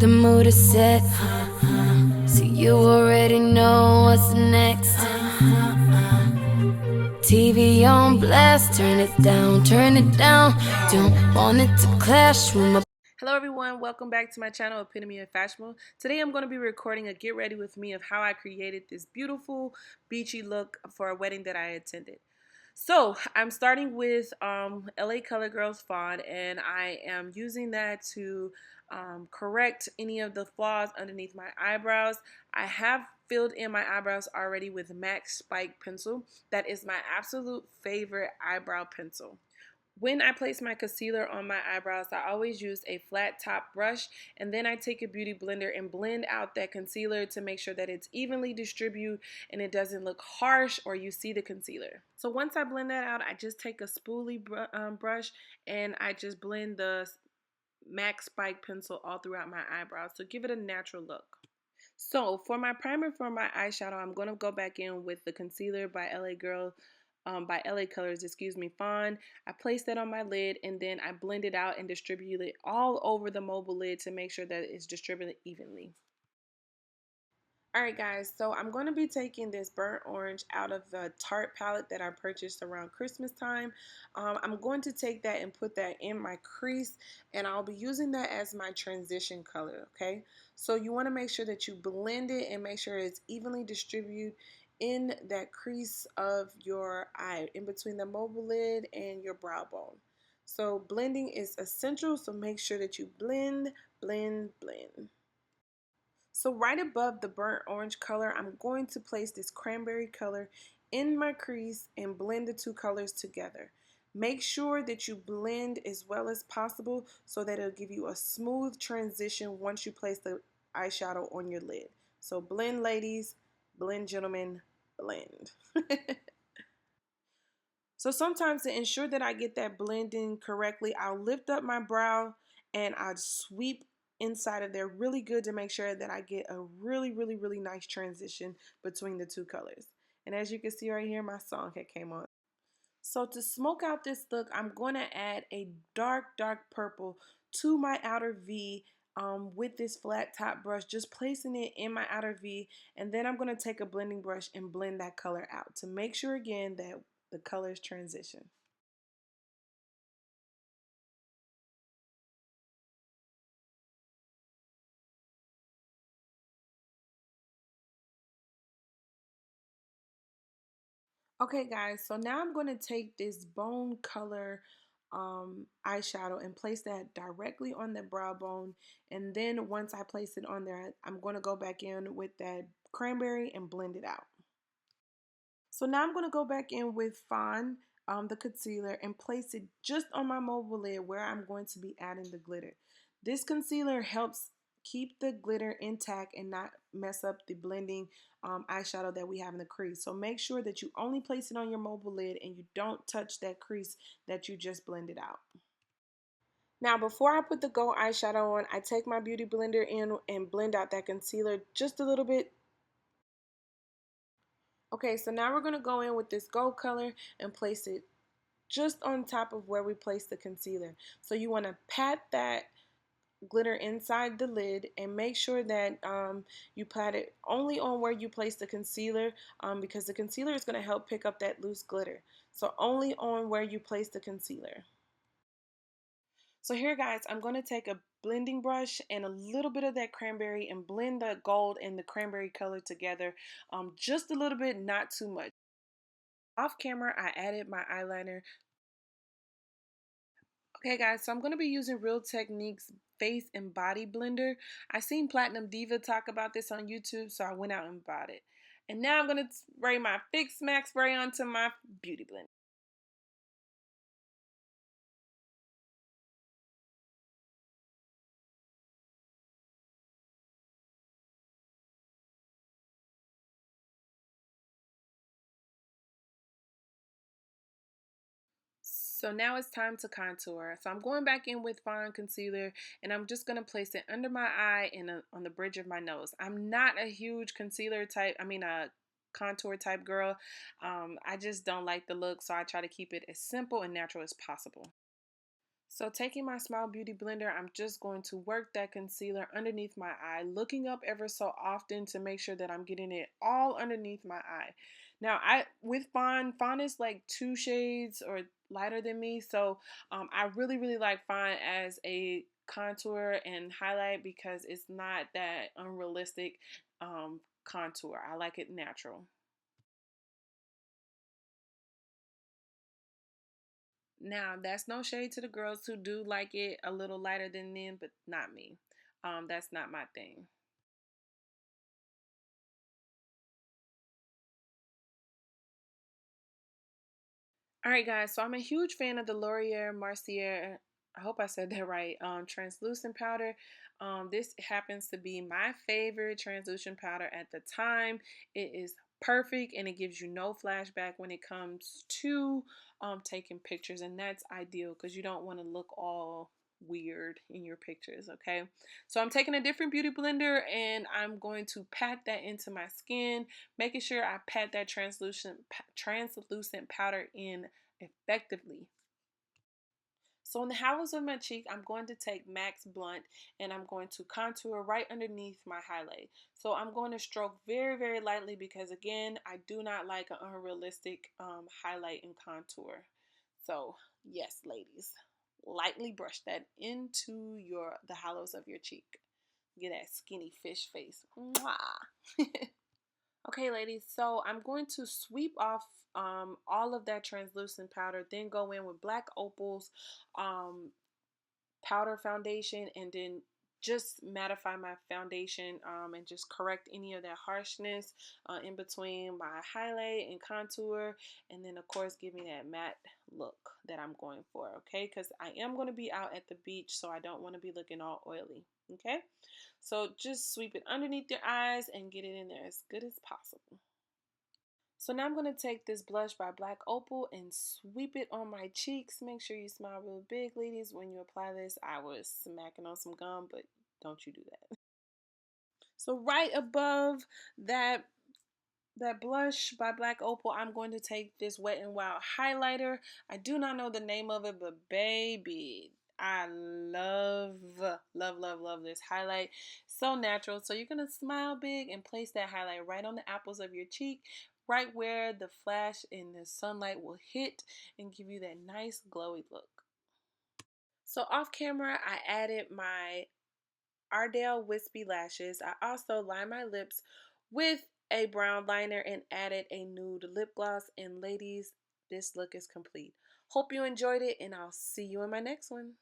The mood is set, so you already know what's next. TV on blast, turn it down, turn it down. Don't want it to clash with my. Hello everyone, welcome back to my channel, Epitome of Fashionable. Today I'm going to be recording a get ready with me of how I created this beautiful beachy look for a wedding that I attended. So I'm starting with LA Color Girls font, and I am using that to correct any of the flaws underneath my eyebrows. I have filled in my eyebrows already with MAC Spike pencil. That is my absolute favorite eyebrow pencil. When I place my concealer on my eyebrows, I always use a flat top brush, and then I take a beauty blender and blend out that concealer to make sure that it's evenly distributed and it doesn't look harsh or you see the concealer. So once I blend that out, I just take a spoolie brush and I just blend the MAC Spike pencil all throughout my eyebrows to give it a natural look. So for my primer for my eyeshadow, I'm going to go back in with the concealer by LA Colors, Fawn. I place that on my lid and then I blend it out and distribute it all over the mobile lid to make sure that it's distributed evenly. Alright guys, so I'm going to be taking this burnt orange out of the Tarte palette that I purchased around Christmas time. I'm going to take that and put that in my crease, and I'll be using that as my transition color, okay? So you want to make sure that you blend it and make sure it's evenly distributed in that crease of your eye, in between the mobile lid and your brow bone. So blending is essential, so make sure that you blend, blend, blend. So right above the burnt orange color, I'm going to place this cranberry color in my crease and blend the two colors together. Make sure that you blend as well as possible so that it'll give you a smooth transition once you place the eyeshadow on your lid. So blend ladies, blend gentlemen, blend. So sometimes to ensure that I get that blending correctly, I'll lift up my brow and I'll sweep inside of there really good to make sure that I get a really nice transition between the two colors. And as you can see right here, my song had came on. So to smoke out this look, I'm going to add a dark purple to my outer V with this flat top brush, just placing it in my outer V, and then I'm going to take a blending brush and blend that color out to make sure again that the colors transition. Okay guys, so now I'm going to take this bone color eyeshadow and place that directly on the brow bone, and then once I place it on there, I'm going to go back in with that cranberry and blend it out. So now I'm going to go back in with Fawn, the concealer, and place it just on my mobile lid where I'm going to be adding the glitter. This concealer helps keep the glitter intact and not mess up the blending eyeshadow that we have in the crease. So make sure that you only place it on your mobile lid and you don't touch that crease that you just blended out. Now before I put the gold eyeshadow on, I take my beauty blender in and blend out that concealer just a little bit. Okay, so now we're going to go in with this gold color and place it just on top of where we placed the concealer. So you want to pat that glitter inside the lid and make sure that you pat it only on where you place the concealer, because the concealer is going to help pick up that loose glitter. So only on where you place the concealer. So here guys, I'm going to take a blending brush and a little bit of that cranberry and blend the gold and the cranberry color together, just a little bit, not too much. Off camera, I added my eyeliner. Okay guys, so I'm going to be using Real Techniques Face and Body Blender. I seen Platinum Diva talk about this on YouTube, so I went out and bought it. And now I'm going to spray my Fix Max spray onto my beauty blender. So now it's time to contour. So I'm going back in with Fawn Concealer, and I'm just going to place it under my eye and on the bridge of my nose. I'm not a huge concealer type, a contour type girl. I just don't like the look, so I try to keep it as simple and natural as possible. So taking my Smile Beauty blender, I'm just going to work that concealer underneath my eye, looking up ever so often to make sure that I'm getting it all underneath my eye. Now, with Fawn is like 2 shades or lighter than me, so I really like Fawn as a contour and highlight because it's not that unrealistic contour. I like it natural. Now, that's no shade to the girls who do like it a little lighter than them, but not me. That's not my thing. All right, guys. So I'm a huge fan of the Laurier Mercier. I hope I said that right. Translucent powder. This happens to be my favorite translucent powder at the time. It is perfect and it gives you no flashback when it comes to taking pictures, and that's ideal because you don't want to look all weird in your pictures. Okay, so I'm taking a different beauty blender and I'm going to pat that into my skin, making sure I pat that translucent powder in effectively. So in the hollows of my cheek, I'm going to take Max Blunt and I'm going to contour right underneath my highlight. So I'm going to stroke very lightly because again, I do not like an unrealistic highlight and contour. So yes, ladies, lightly brush that into the hollows of your cheek. Get that skinny fish face. Mwah. Okay, ladies, so I'm going to sweep off all of that translucent powder, then go in with Black Opal's um, powder foundation, and then just mattify my foundation and just correct any of that harshness in between my highlight and contour, and then of course give me that matte look that I'm going for, okay? Because I am going to be out at the beach, so I don't want to be looking all oily, okay? So just sweep it underneath your eyes and get it in there as good as possible. So now I'm going to take this blush by Black Opal and sweep it on my cheeks. Make sure you smile real big, ladies. When you apply this, I was smacking on some gum, but don't you do that. So right above that blush by Black Opal, I'm going to take this Wet n Wild highlighter. I do not know the name of it, but baby, I love this highlight. So natural. So you're going to smile big and place that highlight right on the apples of your cheek, right where the flash in the sunlight will hit and give you that nice glowy look. So off camera, I added my Ardell Wispy Lashes. I also lined my lips with a brown liner and added a nude lip gloss. And ladies, this look is complete. Hope you enjoyed it, and I'll see you in my next one.